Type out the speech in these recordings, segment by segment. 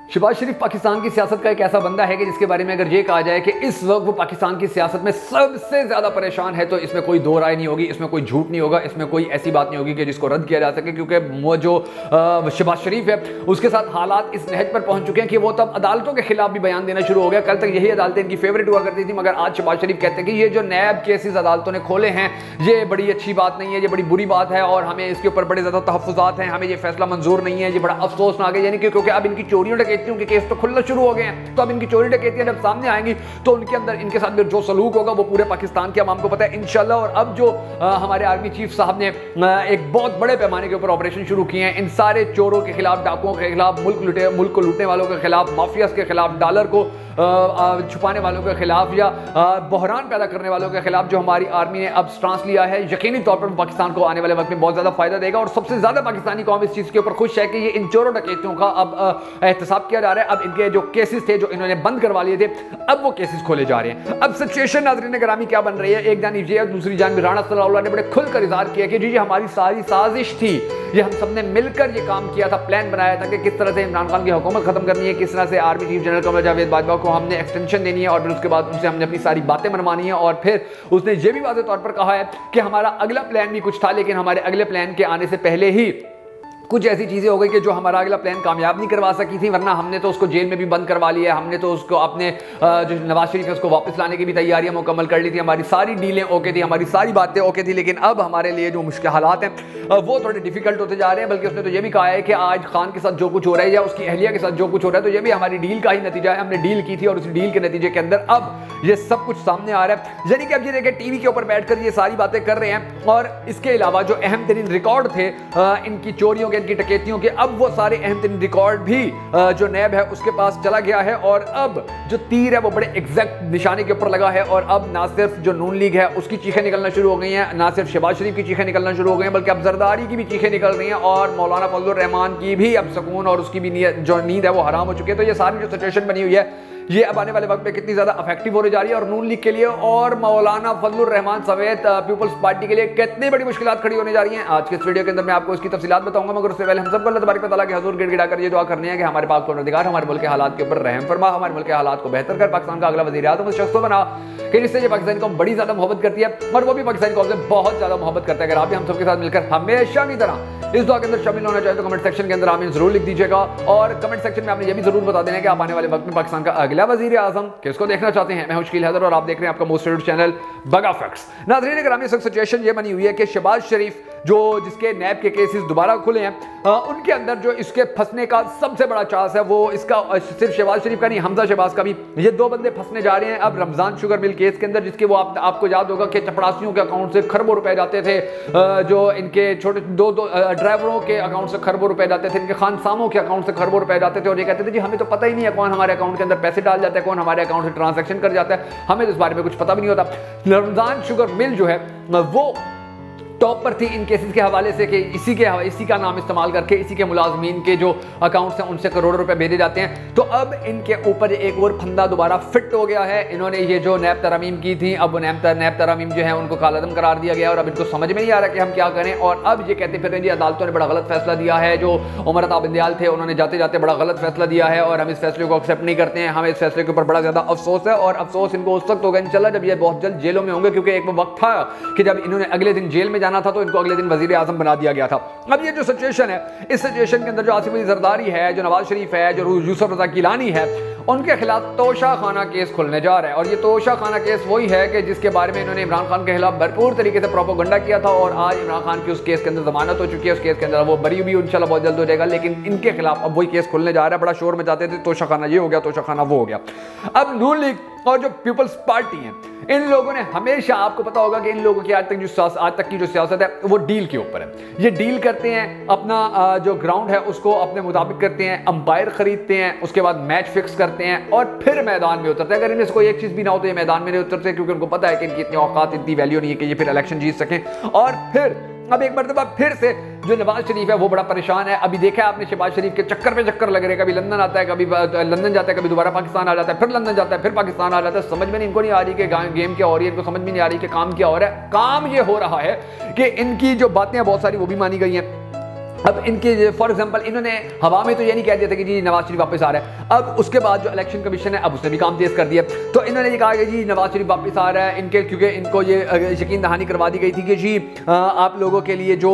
शहबाज शरीफ पाकिस्तान की सियासत का एक ऐसा बंदा है कि जिसके बारे में अगर ये कहा जाए कि इस वक्त वो पाकिस्तान की सियासत में सबसे ज़्यादा परेशान है तो इसमें कोई दो राय नहीं होगी, इसमें कोई झूठ नहीं होगा, इसमें कोई ऐसी बात नहीं होगी कि जिसको रद्द किया जा सके। क्योंकि वो जो शहबाज शरीफ है उसके साथ हालात इस नहज पर पहुंच चुके हैं कि वो तब अदालतों के खिलाफ भी बयान देना शुरू हो गया। कल तक यही अदालतें इनकी फेवरेट हुआ करती थी, मगर आज शहबाज शरीफ कहते हैं कि ये जो नैब केसेस अदालतों ने खोले हैं ये बड़ी अच्छी बात नहीं है, ये बड़ी बुरी बात है और हमें इसके ऊपर बड़े ज़्यादा तहफ़्फ़ुज़ात हैं, हमें ये फैसला मंजूर नहीं है, ये बड़ा अफसोसनाक है। यानी कि क्योंकि अब इनकी चोरियों डकैतियों के केस तो खुलना शुरू हो गए हैं, तो अब इनकी चोरी डकैतियां जब सामने आएंगी तो उनके अंदर इनके साथ जो सलूक होगा वो पूरे पाकिस्तान के अवाम को पता है इंशाल्लाह। और अब जो हमारे आर्मी चीफ साहब ने एक बहुत बड़े पैमाने के ऊपर ऑपरेशन शुरू किए हैं इन सारे चोरों के खिलाफ, डाकुओं के खिलाफ, मुल्क को लूटने वालों के खिलाफ, माफियाज के खिलाफ, डॉलर को छुपाने वालों के खिलाफ या बहरान पैदा करने वालों के खिलाफ जो हमारी आर्मी ने अब स्टांस लिया है, यकीनी तौर पर पाकिस्तान को आने वाले वक्त में बहुत ज्यादा फायदा देगा। और सबसे ज्यादा पाकिस्तानी कौम इस चीज के ऊपर खुश है कि ये इन चोरों डकैतियों का अब एहतसाब किया जा रहा है। अब इनके जो केसेस थे जो इन्होंने बंद करवा लिए थे अब वो केसेस खोले जा रहे हैं। अब सिचुएशन नाज़रीन ग्रामी क्या बन रही है, एक जानिब ये और दूसरी जानिब राणा सलाउल्लाह ने बड़े खुलकर इज़हार किया कि जी हमारी सारी साजिश थी, ये हम सब ने मिलकर ये काम किया था, प्लान बनाया था कि किस तरह से इमरान खान की हुकूमत खत्म करनी है, किस तरह से army chief general Qamar Javed Bajwa को हमने एक्सटेंशन देनी है और फिर उसके बाद उनसे हमने अपनी सारी बातें मनवानी है। और फिर उसने ये भी वाज़ेह तौर पर कहा है कि हमारा अगला प्लान भी कुछ था, लेकिन हमारे अगले प्लान के आने से पहले ही कुछ ऐसी चीज़ें हो गई कि जो हमारा अगला प्लान कामयाब नहीं करवा सकी थी, वरना हमने तो उसको जेल में भी बंद करवा लिया, हमने तो उसको अपने जो नवाज शरीफ है उसको वापस लाने की भी तैयारियां मुकम्मल कर ली थी, हमारी सारी डीलें ओके थी, हमारी सारी बातें ओके थी। लेकिन अब हमारे लिए जो मुश्किल हालात हैं वो थोड़े डिफिकल्ट होते जा रहे हैं। बल्कि उसने तो ये भी कहा है कि आज खान के साथ जो कुछ हो रहा है या उसकी अहलिया के साथ जो कुछ हो रहा है तो ये भी हमारी डील का ही नतीजा है, हमने डील की थी और उस डील के नतीजे के अंदर अब ये सब कुछ सामने आ रहा है। यानी कि अब ये देखें टीवी के ऊपर बैठकर ये सारी बातें कर रहे हैं और इसके अलावा जो अहम तरीन रिकॉर्ड थे इनकी चोरियों के, इनकी डकैतियों के, अब वो सारे अहम तरीन रिकॉर्ड भी जो नैब है उसके पास चला गया है और अब जो तीर है वो बड़े एग्जैक्ट निशाने के ऊपर लगा है। और अब ना सिर्फ जो नून लीग है उसकी चीखें निकलना शुरू हो गई हैं, ना सिर्फ शहबाज शरीफ की चीखें निकलना शुरू हो गई हैं, बल्कि अब जरदारी की भी चीखें निकल रही हैं और मौलाना फजलुर रहमान की भी अब सुकून और उसकी भी जो नींद है वो हराम हो चुकी है। तो ये सारी जो सिचुएशन बनी हुई है ये अब आने वाले वक्त में कितनी ज़्यादा अफेक्टिव होने जा रही है और नून लीग के लिए और मौलाना फजलुर रहमान समेत पीपल्स पार्टी के लिए कितनी बड़ी मुश्किलात खड़ी होने जा रही हैं। आज के इस वीडियो के अंदर मैं आपको इसकी तफसीलात बताऊंगा, मगर उससे पहले हम सबको अल्लाह तबारक व तआला के हुजूर गिड़गिड़ा कर ये दुआ करनी है कि हमारे पाक परवरदिगार हमारे मुल्क के हालात के ऊपर रहम फरमा, हमारे मुल्क के हालात को बेहतर कर, पाकिस्तान का अगला वज़ीर आज़म उस शख्स को बना कि जिससे ये पाकिस्तानी कौम बड़ी ज़्यादा मोहब्बत करती है और वो भी पाकिस्तानी कौम से बहुत ज़्यादा मोहब्बत करता है। अगर आप भी हम सबके साथ मिलकर हमेशा की तरह इस दुआ के अंदर शामिल होना चाहे तो कमेंट सेक्शन के अंदर आमीन जरूर लिख दीजिएगा और कमेंट सेक्शन में आपने ये भी जरूर बता देना कि आप आने वाले वक्त में पाकिस्तान का अगला वज़ीर आज़म किसको देखना चाहते हैं। मैं हूं शकील हैदर और आप देख रहे हैं आपका मोस्ट फेवरेट चैनल बगा फैक्ट्स। नाज़रीन ग्रामी सिचुएशन ये बनी हुई है कि शहबाज शरीफ जो जिसके नैब के केसेस दोबारा खुले हैं उनके अंदर जो इसके फंसने का सबसे बड़ा चांस है वो इसका सिर्फ शहबाज शरीफ का नहीं, हमजा शहबाज का भी, ये दो बंदे फंसने जा रहे हैं अब रमजान शुगर मिल केस के अंदर, जिसके वो आपको याद होगा कि चपरासियों के अकाउंट से खरबों रुपए जाते थे, जो इनके छोटे दो ड्राइवरों के अकाउंट से खरबों रुपए जाते थे, इनके खानसामों के अकाउंट से खरबों रुपए जाते थे और ये कहते थे जी हमें तो पता ही नहीं है कौन हमारे अकाउंट के अंदर पैसे डाल जाता है, कौन हमारे अकाउंट से ट्रांजैक्शन कर जाता है, हमें तो इस बारे में कुछ पता भी नहीं होता। रमजान शुगर मिल जो है वो टॉप पर थी इन केसेस के हवाले से कि इसी का नाम इस्तेमाल करके इसी के मुलाजमीन के जो अकाउंट्स हैं उनसे करोड़ों रुपए भेजे जाते हैं। तो अब इनके ऊपर एक और फंदा दोबारा फिट हो गया है। इन्होंने ये जो नैब तरमीम की थी अब वो नैब तरमीम जो है उनको कालादम करार दिया गया और अब इनको समझ में नहीं आ रहा कि हम क्या करें। और अब ये कहते फिर जी अदालतों ने बड़ा गलत फैसला दिया है, जो उमर अता बिंदयाल थे उन्होंने जाते जाते बड़ा गलत फैसला दिया है और हम इस फैसले को एक्सेप्ट नहीं करते हैं, हमें इस फैसले के ऊपर बड़ा ज्यादा अफसोस है। और अफसोस इनको उस वक्त होगा इंशाल्लाह जब ये बहुत जल्द जेलों में होंगे, क्योंकि एक वो वक्त था कि जब इन्होंने अगले दिन जेल में जाना था तो इनको अगले दिन वजीर आजम बना दिया गया था। अब ये जो सिचुएशन है इस सिचुएशन के अंदर जो आसिफ अली जरदारी है, जो नवाज शरीफ है, जो यूसुफ रजा गिलानी है, उनके खिलाफ तोशा खाना केस खुलने जा रहा है। और ये तोशा खाना केस वही है कि जिसके बारे में इन्होंने इमरान खान के खिलाफ भरपूर तरीके से प्रोपेगेंडा किया था और आज इमरान खान की उस केस के अंदर जमानत हो चुकी है, उस केस के अंदर वो बरी भी इंशाल्लाह बहुत जल्द हो जाएगा। लेकिन इनके खिलाफ अब वही केस खुलने जा रहा है। बड़ा शोर में जाते थे तोशा खाना ये हो गया, तोशा खाना वो हो गया। अब नून लीग और जो पीपल्स पार्टी है इन लोगों ने हमेशा, आपको पता होगा कि इन लोगों की आज तक की जो सियासत है वो डील के ऊपर है। ये डील करते हैं, अपना जो ग्राउंड है उसको अपने मुताबिक करते हैं, अंपायर खरीदते हैं, उसके बाद मैच फिक्स करते हैं और फिर मैदान में उतरते हैं। अगर इनमें से कोई एक चीज भी ना हो तो ये मैदान में नहीं उतरते, क्योंकि उनको पता है कि इनकी इतनी औकात, इतनी वैल्यू नहीं है कि ये फिर इलेक्शन जीत सकें। और फिर अब एक मरतबा फिर से जो नवाज शरीफ है वो बड़ा परेशान है। अभी देखा आपने शहबाज शरीफ के चक्कर पे चक्कर लग रहे हैं, कभी लंदन आता है, कभी लंदन जाता है, कभी दोबारा पाकिस्तान आ जाता है, फिर लंदन जाता है, फिर पाकिस्तान आ जाता है। समझ में नहीं, इनको नहीं आ रही कि गेम क्या हो रही है, इनको समझ में नहीं आ रही कि काम क्या हो रहा है। काम ये हो रहा है कि इनकी जो बातें बहुत सारी वो भी मानी गई हैं। अब इनके फॉर एग्जांपल इन्होंने हवा में तो ये नहीं कह दिया था कि जी नवाज शरीफ वापस आ रहा है, اب اس کے بعد جو الیکشن کمیشن ہے اب اس نے بھی کام تیز کر دیا. تو انہوں نے یہ کہا کہ جی نواز شریف واپس آ رہا ہے ان کے, کیونکہ ان کو یہ یقین دہانی کروا دی گئی تھی کہ جی آپ لوگوں کے لیے جو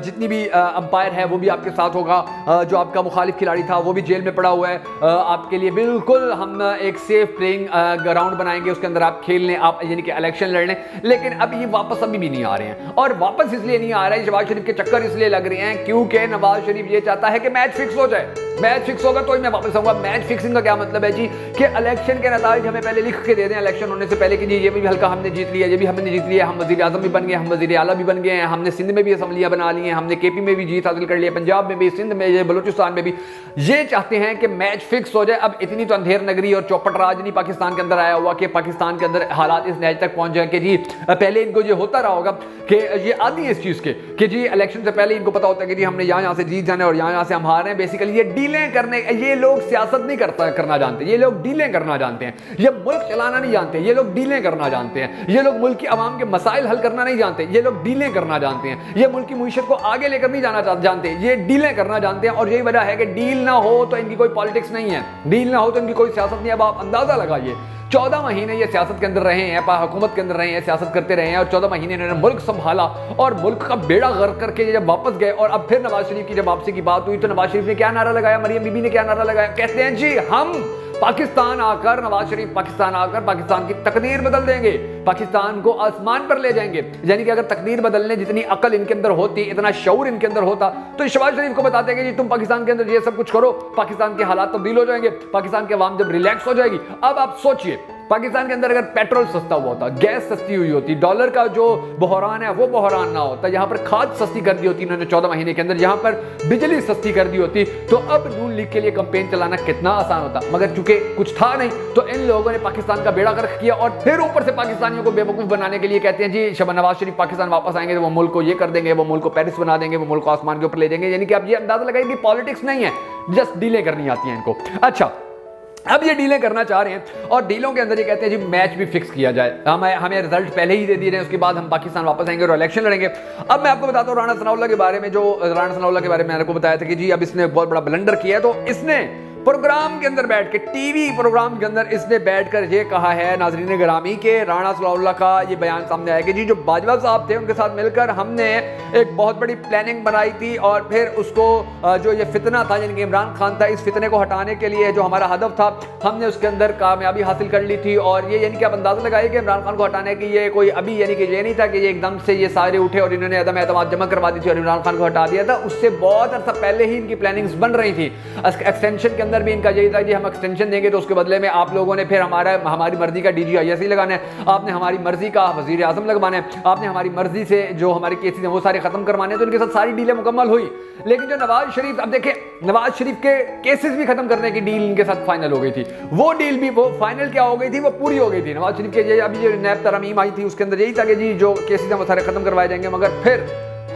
جتنی بھی امپائر ہے وہ بھی آپ کے ساتھ ہوگا, جو آپ کا مخالف کھلاڑی تھا وہ بھی جیل میں پڑا ہوا ہے, آپ کے لیے بالکل ہم ایک سیف پلینگ گراؤنڈ بنائیں گے, اس کے اندر آپ کھیل لیں, آپ یعنی کہ الیکشن لڑ لیں. لیکن اب یہ واپس ابھی بھی نہیں آ رہے ہیں, اور واپس اس لیے نہیں آ رہے ہیں, شہباز شریف کے چکر اس لیے لگ رہے ہیں کیونکہ نواز شریف یہ چاہتا ہے کہ میچ فکس ہو جائے. میچ فکس ہوگا تو ہی میں واپس آؤں گا. میچ فکسنگ کا کیا مطلب ہے جی کہ الیکشن کے نتائج ہمیں پہلے لکھ کے دے دیں الیکشن ہونے سے پہلے کہ جی یہ بھی ہلکا ہم نے جیت لیا, یہ بھی ہم نے جیت لیا, ہم وزیر اعظم بھی بن گئے, ہم وزیر اعلیٰ بھی بن گئے ہیں, ہم نے سندھ میں بھی اسمبلیاں بنا لی ہیں, ہم نے کے پی میں بھی جیت حاصل کر لی ہے, پنجاب میں بھی, سندھ میں, بلوچستان میں بھی. یہ چاہتے ہیں کہ میچ فکس ہو جائے. اب اتنی تو اندھیر نگری اور چوپٹ راج نہیں پاکستان کے اندر آیا ہوا کہ پاکستان کے اندر حالات اس نہج تک پہنچ جائیں کہ جی پہلے ان کو یہ ہوتا رہا ہوگا کہ یہ عادی ہے اس چیز کے کہ جی الیکشن سے پہلے ان کو پتا ہوتا ہے کہ جی ہم نے یہاں سے جیت جانا ہے اور یہاں سے ہم ہار رہے ہیں. بیسیکلی یہ ڈیلیں کرنے, یہ لوگ سیاست نہیں کرنا جانتے, یہ لوگ ڈیلیں کرنا جانتے ہیں, یہ ملک چلانا نہیں جانتے, یہ لوگ ڈیلیں کرنا جانتے ہیں, یہ لوگ ملک کی عوام کے مسائل حل کرنا نہیں جانتے, یہ لوگ ڈیلیں کرنا جانتے ہیں, یہ ملک کی معیشت کو آگے لے کر نہیں جانا جانتے, یہ ڈیلیں کرنا جانتے ہیں. اور یہی وجہ ہے کہ ڈیل نہ ہو تو ان کی کوئی پالیٹکس نہیں ہے, ڈیل نہ ہو تو ان کی کوئی سیاست نہیں ہے. اب آپ اندازہ لگائیے 14 مہینے یہ سیاست کے اندر رہے ہیں, حکومت کے اندر رہے ہیں, سیاست کرتے رہے ہیں, اور 14 مہینے انہوں نے ملک سنبھالا اور ملک کا بیڑا غرق کر کے جب واپس گئے, اور اب پھر نواز شریف کی جب واپسی کی بات ہوئی تو نواز شریف نے کیا نعرہ لگایا, مریم بی بی نے کیا نعرہ لگایا, کہتے ہیں جی ہم پاکستان آ کر, نواز شریف پاکستان آ کر پاکستان کی تقدیر بدل دیں گے, پاکستان کو آسمان پر لے جائیں گے. یعنی کہ اگر تقدیر بدلنے جتنی عقل ان کے اندر ہوتی, اتنا شعور ان کے اندر ہوتا تو شہباز شریف کو بتاتے کہ جی تم پاکستان کے اندر یہ سب کچھ کرو, پاکستان کے حالات تبدیل ہو جائیں گے, پاکستان کے عوام جب ریلیکس ہو جائے گی. اب آپ سوچئے پاکستان کے اندر اگر پیٹرول سستا ہوا ہوتا, گیس سستی ہوئی ہوتی, ڈالر کا جو بحران ہے وہ بحران نہ ہوتا, یہاں پر کھاد سستی کر دی ہوتی انہوں نے 14 مہینے کے اندر, یہاں پر بجلی سستی کر دی ہوتی, تو اب نون لیگ کے لیے کمپین چلانا کتنا آسان ہوتا. مگر چونکہ کچھ تھا نہیں تو ان لوگوں نے پاکستان کا بیڑا غرق کیا, اور پھر اوپر سے پاکستانیوں کو بیوقوف بنانے کے لیے کہتے ہیں جی نواز شریف پاکستان واپس آئیں گے تو وہ ملک کو یہ کر دیں گے, وہ ملک کو پیرس بنا دیں گے, وہ ملک کو آسمان کے اوپر لے جائیں گے. یعنی کہ آپ یہ اندازہ لگائیں کہ پالیٹکس نہیں ہے, جسٹ ڈیلیں کرنی آتی ہیں ان کو. اچھا اب یہ ڈیلیں کرنا چاہ رہے ہیں, اور ڈیلوں کے اندر یہ کہتے ہیں جی میچ بھی فکس کیا جائے, ہمیں رزلٹ پہلے ہی دے دیے ہیں, اس کے بعد ہم پاکستان واپس آئیں گے اور الیکشن لڑیں گے. اب میں آپ کو بتاتا ہوں رانا ثناء اللہ کے بارے میں, جو رانا ثناء اللہ کے بارے میں نے آپ کو بتایا تھا کہ جی اب اس نے بہت بڑا بلنڈر کیا ہے. تو اس نے پروگرام کے اندر بیٹھ کے, ٹی وی پروگرام کے اندر اس نے بیٹھ کر یہ کہا ہے ناظرین گرامی کہ رانا ثناء اللہ کا یہ بیان سامنے آیا کہ جی جو باجوہ صاحب تھے ان کے ساتھ مل کر ہم نے ایک بہت بڑی پلاننگ بنائی تھی, اور پھر اس کو جو یہ فتنہ تھا یعنی کہ عمران خان تھا, اس فتنے کو ہٹانے کے لیے جو ہمارا ہدف تھا ہم نے اس کے اندر کامیابی حاصل کر لی تھی. اور یہ یعنی کہ آپ اندازہ لگائیے کہ عمران خان کو ہٹانے کی یہ کوئی ابھی یعنی کہ یہ نہیں تھا کہ یہ ایک دم سے یہ سارے اٹھے اور انہوں نے عدم اعتماد جمع کروا دی تھی اور عمران خان کو ہٹا دیا تھا. اس سے بہت عرصہ پہلے ہی ان کی پلاننگز بن رہی تھی. ایکسٹینشن کے اندر بھی ان کا یہی تھا کہ ہم ایکسٹینشن دیں گے تو اس کے بدلے میں آپ لوگوں نے پھر ہماری مرضی کا D G I S E لگانا ہے, آپ نے ہماری مرضی کا وزیر اعظم لگوانا ہے, آپ نے ہماری مرضی سے جو ہمارے کیسز ہیں وہ سارے ختم کروانے ہیں. تو ان کے ساتھ ساری ڈیلیں مکمل ہوئی. لیکن جو نواز شریف, اب دیکھیں نواز شریف کے کیسز بھی ختم کرنے کی ڈیل ان کے ساتھ فائنل ہو گئی تھی, وہ ڈیل بھی وہ فائنل کیا ہو گئی تھی, وہ پوری ہو گئی تھی. نواز شریف کے ابھی جو نیب ترمیم آئی تھی اس کے اندر یہی تھا کہ جی جو کیسز ہیں وہ سارے ختم کروائے جائیں گے. مگر پھر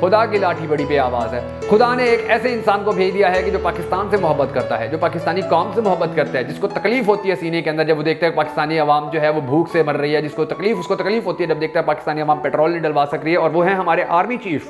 خدا کی لاٹھی بڑی بے آواز ہے. خدا نے ایک ایسے انسان کو بھیج دیا ہے کہ جو پاکستان سے محبت کرتا ہے, جو پاکستانی قوم سے محبت کرتا ہے, جس کو تکلیف ہوتی ہے سینے کے اندر جب وہ دیکھتا ہے پاکستانی عوام جو ہے وہ بھوک سے مر رہی ہے, جس کو تکلیف ہوتی ہے جب دیکھتا ہے پاکستانی عوام پیٹرول نہیں ڈلوا سک رہی ہے. اور وہ ہیں ہمارے آرمی چیف.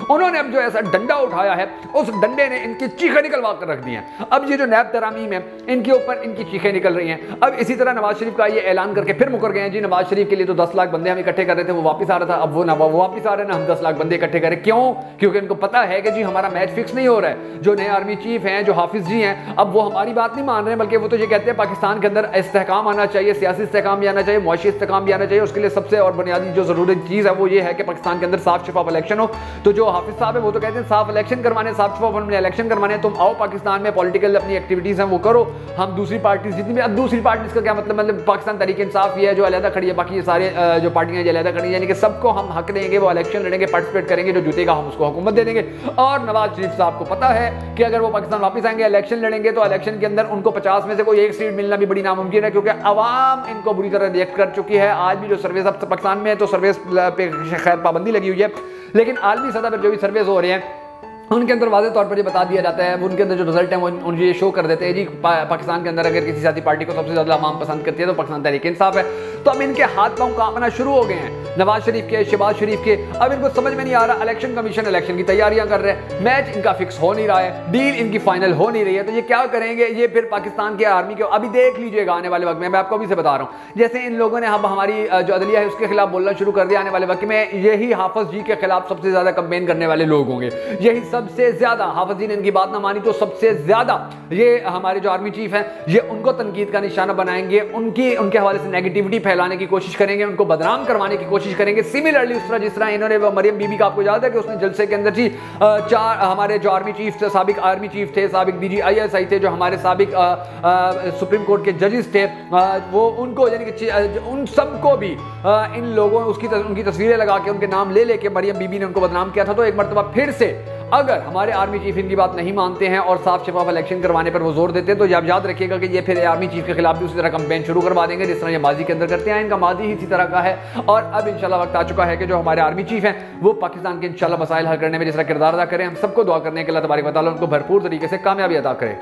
انہوں نے اب جو ایسا ڈنڈا اٹھایا ہے, اس ڈنڈے نے ان کی چیخیں نکلوا کر رکھ دی ہیں. اب یہ جو نیب ترامیم ہے ان کے اوپر ان کی چیخیں نکل رہی ہیں. اب اسی طرح نواز شریف کا یہ اعلان کر کے پھر مکر گئے ہیں. جی نواز شریف کے لیے تو 10 لاکھ بندے ہم اکٹھے کر رہے تھے, وہ واپس آ رہا تھا, اب وہ واپس آ رہے ہیں نا ہم 10 لاکھ بندے اکٹھے کریں. کیوں؟ کیونکہ ان کو پتا ہے کہ جی ہمارا میچ فکس نہیں ہو رہا ہے. جو نئے آرمی چیف ہیں, جو حافظ جی ہیں, اب وہ ہماری بات نہیں مان رہے ہیں, بلکہ وہ تو یہ کہتے ہیں پاکستان کے اندر استحکام آنا چاہیے, سیاسی استحکام بھی آنا چاہیے, معاشی استحکام بھی آنا چاہیے. اس کے لیے سب سے اور بنیادی جو ضروری چیز ہے وہ یہ ہے کہ پاکستان کے اندر صاف شفاف الیکشن ہو. تو جو حافظ صاحب ہے وہ تو کہتے ہیں صاف الیکشن کروانے, صاف شفاف الیکشن کروانے, تم آؤ پاکستان میں پولیٹیکل اپنی ایکٹیویٹیز ہیں وہ کرو, ہم دوسری پارٹیز جتنی بھی. اب دوسری پارٹیز کا کیا مطلب پاکستان تحریک انصاف یہ ہے جو علیحدہ کھڑی ہے, باقی یہ سارے جو پارٹیاں جو علیحدہ کھڑی ہیں, یعنی کہ سب کو ہم حق دیں گے, وہ الیکشن لڑیں گے, پارٹیسپیٹ کریں گے, جو جیتے گا ہم اس کو حکومت دے دیں گے. اور نواز شریف صاحب کو پتا ہے کہ اگر وہ پاکستان واپس آئیں گے, الیکشن لڑیں گے, تو الیکشن کے اندر ان کو 50 میں سے کوئی ایک سیٹ ملنا بھی بڑی ناممکن ہے, کیونکہ عوام ان کو بری طرح ریئیکٹ کر چکی ہے. آج بھی جو سرویز اب پاکستان میں ہے تو سرویز پہ خیر پابندی لگی ہوئی ہے, لیکن عالمی سطح پر جو بھی سرویز ہو رہے ہیں ان کے اندر واضح طور پر یہ بتا دیا جاتا ہے, ان کے اندر جو رزلٹ ہیں وہ یہ شو کر دیتے ہیں جی پاکستان کے اندر اگر کسی سیاسی پارٹی کو سب سے زیادہ عوام پسند کرتی ہے تو پاکستان تحریک انصاف ہے. تو اب ان کے ہاتھ پاؤں کانپنا شروع ہو گئے ہیں. नवाज शरीफ के, शहबाज शरीफ के। अब इनको समझ में नहीं आ रहा, इलेक्शन कमीशन इलेक्शन की तैयारियां कर रहे हैं, मैच इनका फिक्स हो नहीं रहा है, डील इनकी फाइनल हो नहीं रही है, तो ये क्या करेंगे? ये फिर पाकिस्तान की आर्मी के अभी देख लीजिएगा आने वाले वक्त में, मैं आपको अभी से बता रहा हूँ, जैसे इन लोगों ने अब हमारी जो अदलिया है उसके खिलाफ बोलना शुरू कर दिया, आने वाले वक्त में यही हाफिज जी के खिलाफ सबसे ज्यादा कैंपेन करने वाले लोग होंगे, यही सबसे ज्यादा, हाफिज जी ने इनकी बात ना मानी तो सबसे ज्यादा ये हमारे जो आर्मी चीफ हैं ये उनको तनकीद का निशाना बनाएंगे, उनके हवाले से नेगेटिविटी फैलाने की कोशिश करेंगे, उनको बदनाम करवाने की कोशिश करेंगे। सिमिलरली उस तरह जिस तरह इन्होंने मरियम बीबी का, आपको याद है कि उसने जलसे के अंदर जी 4 हमारे जो आर्मी चीफ थे, साबिक आर्मी चीफ थे, साबिक DGISI थे, जो हमारे साबिक सुप्रीम कोर्ट के जजेस थे, वो उनको यानी कि उन सबको भी इन लोगों उनकी तस्वीरें लगा के उनके नाम ले लेके मरियम बीबी ने उनको बदनाम किया था। तो एक मरतबा फिर से अगर हमारे आर्मी चीफ इनकी बात नहीं मानते हैं और साफ शफाफ इलेक्शन करवाने पर वो जोर देते हैं, तो याद रखिएगा कि ये फिर आर्मी चीफ के खिलाफ भी उसी तरह कैंपेन शुरू करवा देंगे जिस तरह ये माजी के अंदर करते हैं। इनका माजी ही इसी तरह का है और अब इंशाल्लाह वक्त आ चुका है कि जो हमारे आर्मी चीफ हैं वो पाकिस्तान के इंशाल्लाह मसाइल हल करने में जिस तरह किरदार अदा करें। हम सबको दुआ करने के अल्लाह तबारक व तआला उनको भरपूर तरीके से कामयाबी अता करे।